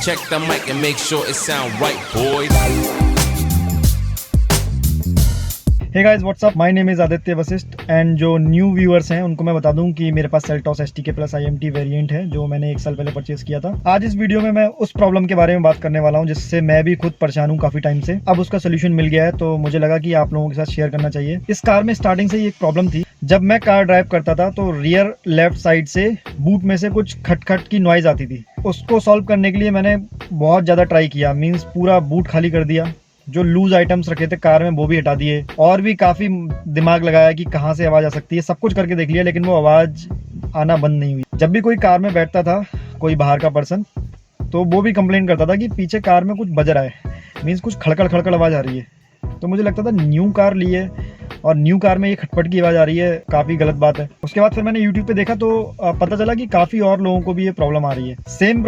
Check the mic and make sure it sound right, boys. Hey guys what's up, my name is Aditya Vashishtha and जो new viewers हैं उनको मैं बता दूं कि मेरे पास Seltos STK plus IMT variant है जो मैंने 1 साल पहले परचेस किया था। आज इस वीडियो में मैं उस प्रॉब्लम के बारे में बात करने वाला हूं जिससे मैं भी खुद परेशान हूं काफ़ी टाइम से। अब उसका सोल्यूशन मिल गया है तो मुझे लगा कि आप लोगों के साथ शेयर करना चाहिए। इस कार में स्टार्टिंग से ही एक प्रॉब्लम थी। जब मैं कार ड्राइव करता था तो रियर लेफ्ट साइड से बूट में से कुछ खटखट की नॉइज़ आती थी। उसको सॉल्व करने के लिए मैंने बहुत ज़्यादा ट्राई किया, मीन्स पूरा बूट खाली कर दिया, जो लूज आइटम्स रखे थे कार में वो भी हटा दिए, और भी काफ़ी दिमाग लगाया कि कहाँ से आवाज़ आ सकती है। सब कुछ करके देख लिया लेकिन वो आवाज़ आना बंद नहीं हुई। जब भी कोई कार में बैठता था कोई बाहर का पर्सन तो वो भी कंप्लेन करता था कि पीछे कार में कुछ बज रहा है, मीन्स कुछ खड़खड़ खड़खड़ आवाज़ आ रही है। तो मुझे लगता था न्यू कार ली है और न्यू कार में ये खटपट की आवाज़ आ रही है, काफ़ी गलत बात है। उसके बाद फिर मैंने YouTube पे देखा तो पता चला कि काफ़ी और लोगों को भी ये प्रॉब्लम आ रही है। सेम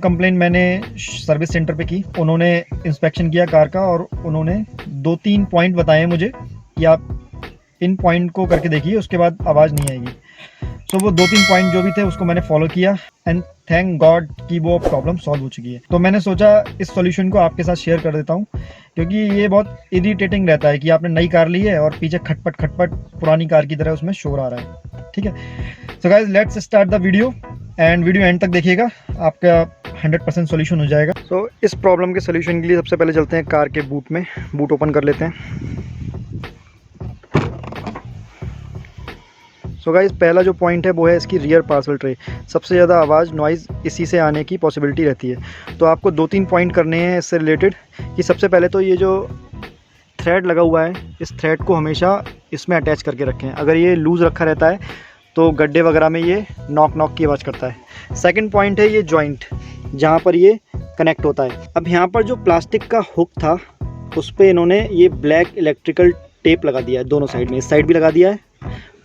कंप्लेन मैंने सर्विस सेंटर पे की। उन्होंने इंस्पेक्शन किया कार का और उन्होंने 2-3 पॉइंट बताए मुझे कि आप इन पॉइंट को करके देखिए, उसके बाद आवाज़ नहीं आएगी। तो वो 2-3 पॉइंट जो भी थे उसको मैंने फॉलो किया एंड थैंक गॉड कि वो प्रॉब्लम सॉल्व हो चुकी है। तो मैंने सोचा इस सॉल्यूशन को आपके साथ शेयर कर देता हूँ क्योंकि ये बहुत इरिटेटिंग रहता है कि आपने नई कार ली है और पीछे खटपट खटपट पुरानी कार की तरह उसमें शोर आ रहा है। ठीक है, so guys let's start the video and video and तक देखिएगा, आपका 100% सॉल्यूशन हो जाएगा। तो इस प्रॉब्लम के सॉल्यूशन के लिए सबसे पहले चलते हैं कार के बूट में। बूट ओपन कर लेते हैं। सो गाइस पहला जो पॉइंट है वो है इसकी रियर पार्सल ट्रे। सबसे ज़्यादा आवाज़ नॉइज़ इसी से आने की पॉसिबिलिटी रहती है। तो आपको 2-3 पॉइंट करने हैं इससे रिलेटेड कि सबसे पहले तो ये जो थ्रेड लगा हुआ है इस थ्रेड को हमेशा इसमें अटैच करके रखें। अगर ये लूज़ रखा रहता है तो गड्ढे वगैरह में ये नॉक की आवाज़ करता है। सेकंड पॉइंट है ये जॉइंट जहाँ पर ये कनेक्ट होता है। अब यहाँ पर जो प्लास्टिक का हुक था उस पर इन्होंने ये ब्लैक इलेक्ट्रिकल टेप लगा दिया है दोनों साइड में। इस साइड भी लगा दिया है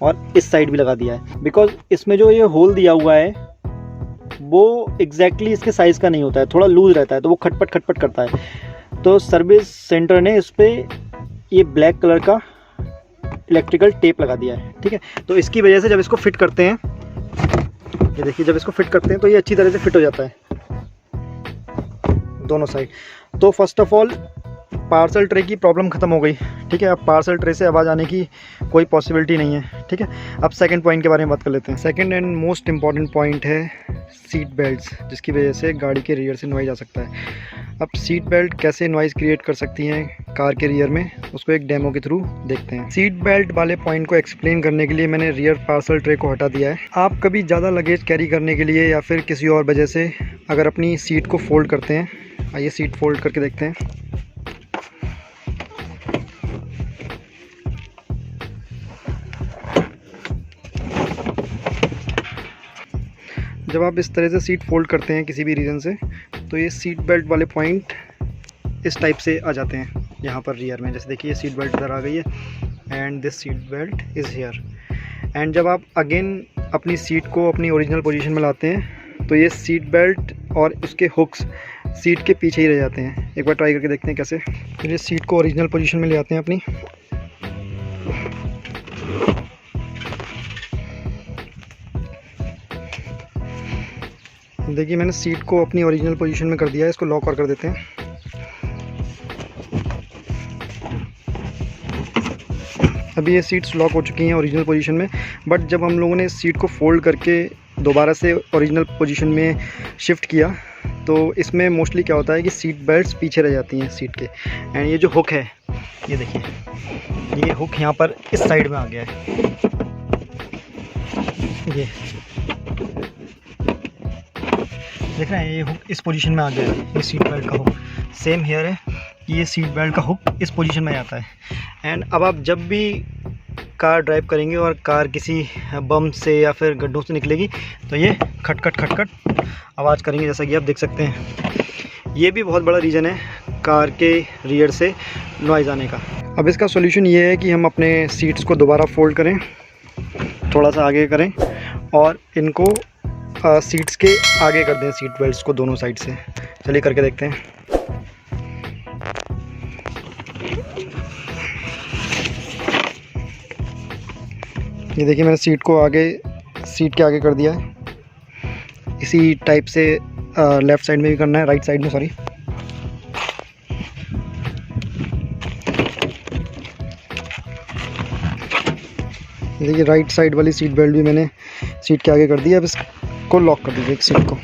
और इस साइड भी लगा दिया है, बिकॉज इसमें जो ये होल दिया हुआ है वो एग्जैक्टली इसके साइज़ का नहीं होता है, थोड़ा लूज रहता है तो वो खटपट खटपट करता है। तो सर्विस सेंटर ने इस पर ये ब्लैक कलर का इलेक्ट्रिकल टेप लगा दिया है। ठीक है, तो इसकी वजह से जब इसको फिट करते हैं, ये देखिए जब इसको फिट करते हैं तो ये अच्छी तरह से फिट हो जाता है दोनों साइड। तो first of all parcel tray की प्रॉब्लम ख़त्म हो गई। ठीक है, अब पार्सल ट्रे से आवाज़ आने की कोई पॉसिबिलिटी नहीं है। ठीक है, अब सेकंड पॉइंट के बारे में बात कर लेते हैं। Second and most important point है सीट बेल्ट्स, जिसकी वजह से गाड़ी के रियर से नॉइज़ आ सकता है। अब सीट बेल्ट कैसे नॉइज़ क्रिएट कर सकती हैं कार के रियर में, उसको एक डेमो के थ्रू देखते हैं। सीट बेल्ट वाले पॉइंट को एक्सप्लेन करने के लिए मैंने रियर पार्सल ट्रे को हटा दिया है। आप कभी ज़्यादा लगेज कैरी करने के लिए या फिर किसी और वजह से अगर अपनी सीट को फोल्ड करते हैं, आइए सीट फोल्ड करके देखते हैं। जब आप इस तरह से सीट फोल्ड करते हैं किसी भी रीज़न से तो ये सीट बेल्ट वाले पॉइंट इस टाइप से आ जाते हैं यहाँ पर रियर में। जैसे देखिए सीट बेल्ट इधर आ गई है and this seat belt is here. And जब आप अगेन अपनी सीट को अपनी ओरिजिनल पोजीशन में लाते हैं तो ये सीट बेल्ट और उसके हुक्स सीट के पीछे ही रह जाते हैं। एक बार ट्राई करके देखते हैं कैसे। फिर सीट को ओरिजिनल पोजीशन में ले आते हैं अपनी। देखिए मैंने सीट को अपनी ओरिजिनल पोजीशन में कर दिया है, इसको लॉक और कर देते हैं। अभी ये सीट्स लॉक हो चुकी हैं ओरिजिनल पोजीशन में, बट जब हम लोगों ने सीट को फोल्ड करके दोबारा से ओरिजिनल पोजीशन में शिफ्ट किया तो इसमें मोस्टली क्या होता है कि सीट बेल्ट्स पीछे रह जाती हैं सीट के। एंड ये जो हुक है ये देखिए, ये हुक यहाँ पर इस साइड में आ गया है। ये देख रहे हैं, ये हुक इस पोजीशन में आ गया है। ये सीट बेल्ट का हुक सेम हेयर है कि ये सीट बेल्ट का हुक इस पोजीशन में आता है। एंड अब आप जब भी कार ड्राइव करेंगे और कार किसी बम से या फिर गड्ढों से निकलेगी तो ये खटखट खटखट आवाज़ करेंगे, जैसा कि आप देख सकते हैं। ये भी बहुत बड़ा रीज़न है कार के रियर से नॉइज़ आने का। अब इसका सॉल्यूशन ये है कि हम अपने सीट्स को दोबारा फोल्ड करें, थोड़ा सा आगे करें और इनको सीट्स के आगे कर दें, सीट बेल्ट्स को दोनों साइड से। चलिए करके देखते हैं। ये देखिए मैंने सीट को आगे, सीट के आगे कर दिया है। इसी टाइप से लेफ़्ट साइड में भी करना है, राइट साइड में सॉरी। देखिए राइट साइड वाली सीट बेल्ट भी मैंने सीट के आगे कर दी है। अब इसको लॉक कर दीजिए, सीट को।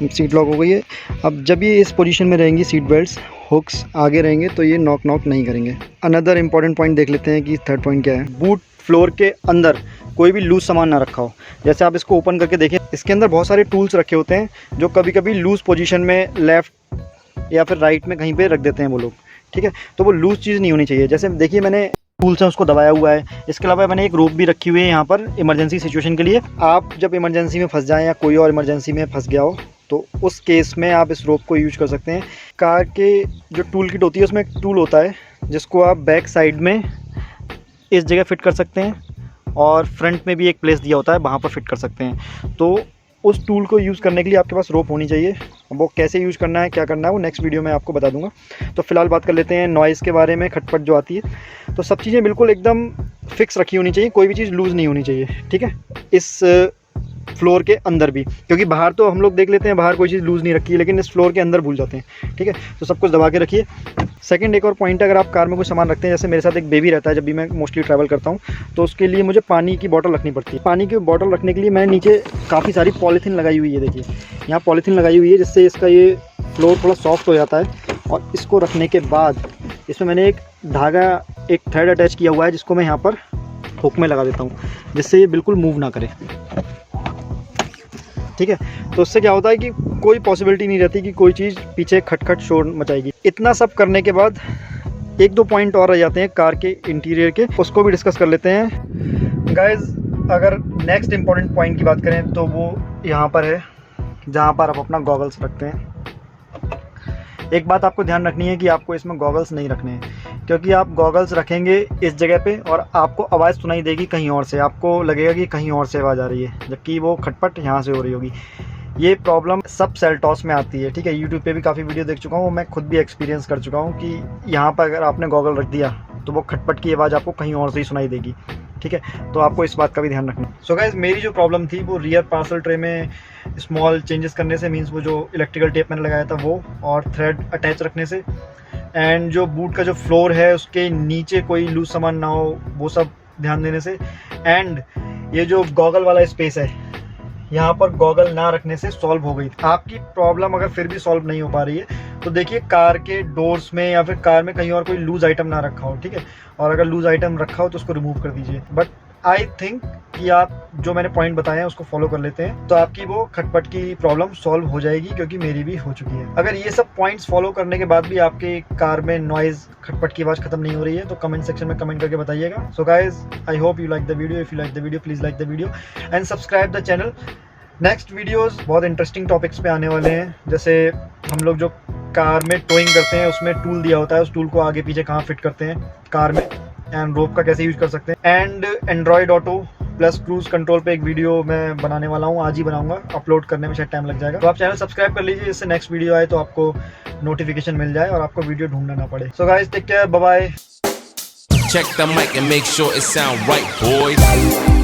सीट लॉक हो गई है। अब जब ये इस पोजीशन में रहेंगी सीट बेल्ट्स, हुक्स आगे रहेंगे तो ये नॉक नहीं करेंगे। अनदर इंपॉर्टेंट पॉइंट देख लेते हैं कि थर्ड पॉइंट क्या है। बूट फ्लोर के अंदर कोई भी लूज़ सामान ना रखा हो। जैसे आप इसको ओपन करके देखें, इसके अंदर बहुत सारे टूल्स रखे होते हैं जो कभी कभी लूज़ पोजीशन में लेफ़्ट या फिर राइट में कहीं पे रख देते हैं वो लोग, ठीक है। तो वो लूज़ चीज़ नहीं होनी चाहिए। जैसे देखिए मैंने टूल्स है उसको दबाया हुआ है। इसके अलावा मैंने एक रोप भी रखी हुई है यहाँ पर इमरजेंसी सिचुएशन के लिए। आप जब इमरजेंसी में फंस जाएँ या कोई और इमरजेंसी में फंस गया हो तो उस केस में आप इस रोप को यूज कर सकते हैं। कार के जो टूल किट होती है उसमें एक टूल होता है जिसको आप बैक साइड में इस जगह फिट कर सकते हैं और फ्रंट में भी एक प्लेस दिया होता है, वहाँ पर फिट कर सकते हैं। तो उस टूल को यूज़ करने के लिए आपके पास रोप होनी चाहिए। वो कैसे यूज़ करना है, क्या करना है, वो नेक्स्ट वीडियो में आपको बता दूंगा। तो फिलहाल बात कर लेते हैं नॉइज़ के बारे में, खटपट जो आती है। तो सब चीज़ें बिल्कुल एकदम फिक्स रखी होनी चाहिए, कोई भी चीज़ लूज़ नहीं होनी चाहिए, ठीक है। इस फ्लोर के अंदर भी, क्योंकि बाहर तो हम लोग देख लेते हैं बाहर कोई चीज़ लूज़ नहीं रखी है, लेकिन इस फ्लोर के अंदर भूल जाते हैं, ठीक है। तो सब कुछ दबा के रखिए। सेकंड एक और पॉइंट है, अगर आप कार में कोई सामान रखते हैं, जैसे मेरे साथ एक बेबी रहता है जब भी मैं मोस्टली ट्रैवल करता हूँ, तो उसके लिए मुझे पानी की बॉटल रखनी पड़ती है। पानी की बॉटल रखने के लिए मैंने नीचे काफ़ी सारी पॉलीथीन लगाई हुई है। देखिए यहाँ पॉलीथीन लगाई हुई है जिससे इसका ये फ्लोर थोड़ा सॉफ्ट हो जाता है। और इसको रखने के बाद इसमें मैंने एक धागा, एक थ्रेड अटैच किया हुआ है जिसको मैं यहाँ पर हुक में लगा देता हूँ, जिससे ये बिल्कुल मूव ना करे, ठीक है। तो उससे क्या होता है कि कोई पॉसिबिलिटी नहीं रहती कि कोई चीज़ पीछे खटखट शोर मचाएगी। इतना सब करने के बाद एक दो पॉइंट और रह जाते हैं कार के इंटीरियर के, उसको भी डिस्कस कर लेते हैं गाइज। अगर नेक्स्ट इंपॉर्टेंट पॉइंट की बात करें तो वो यहाँ पर है जहाँ पर आप अपना गॉगल्स रखते हैं। एक बात आपको ध्यान रखनी है कि आपको इसमें गॉगल्स नहीं रखने हैं, क्योंकि आप गॉगल्स रखेंगे इस जगह पे और आपको आवाज़ सुनाई देगी कहीं और से, आपको लगेगा कि कहीं और से आवाज़ आ रही है, जबकि वो खटपट यहाँ से हो रही होगी। ये प्रॉब्लम सब सेल्टॉस में आती है, ठीक है। यूट्यूब पे भी काफ़ी वीडियो देख चुका हूँ, मैं खुद भी एक्सपीरियंस कर चुका हूँ कि यहाँ पर अगर आपने गॉगल रख दिया तो वो खटपट की आवाज़ आपको कहीं और से ही सुनाई देगी, ठीक है। तो आपको इस बात का भी ध्यान रखना। सो गाइस, मेरी जो प्रॉब्लम थी वो रियर पार्सल ट्रे में स्मॉल चेंजेस करने से, मीन्स वो जो इलेक्ट्रिकल टेप मैंने लगाया था वो, और थ्रेड अटैच रखने से, एंड जो बूट का जो फ्लोर है उसके नीचे कोई लूज सामान ना हो, वो सब ध्यान देने से, एंड ये जो गॉगल वाला स्पेस है यहाँ पर गॉगल ना रखने से सॉल्व हो गई। आपकी प्रॉब्लम अगर फिर भी सॉल्व नहीं हो पा रही है तो देखिए कार के डोर्स में या फिर कार में कहीं और कोई लूज आइटम ना रखा हो, ठीक है। और अगर लूज आइटम रखा हो तो उसको रिमूव कर दीजिए। बट आई थिंक कि आप जो मैंने पॉइंट बताए हैं उसको फॉलो कर लेते हैं तो आपकी वो खटपट की प्रॉब्लम सॉल्व हो जाएगी, क्योंकि मेरी भी हो चुकी है। अगर ये सब पॉइंट्स फॉलो करने के बाद भी आपके कार में नॉइज, खटपट की आवाज़ खत्म नहीं हो रही है तो कमेंट सेक्शन में कमेंट करके बताइएगा। So guys, I hope you like the video. If you like the video, please like the video and subscribe the channel. Next videos बहुत इंटरेस्टिंग टॉपिक्स पे आने वाले हैं। जैसे हम लोग जो कार में टोइंग करते हैं उसमें टूल दिया होता है, उस टूल को आगे पीछे कहाँ फिट करते हैं कार में, एंड रोप का कैसे यूज कर सकते हैं, and Android auto plus cruise control पे एक वीडियो मैं बनाने वाला हूँ, आज ही बनाऊंगा। अपलोड करने में शायद टाइम लग जाएगा, तो आप चैनल सब्सक्राइब कर लीजिए जिससे नेक्स्ट वीडियो आए तो आपको नोटिफिकेशन मिल जाए और आपको वीडियो ढूंढना ना पड़े। So guys, take care, bye bye. Check the mic and make sure it sound right, boys.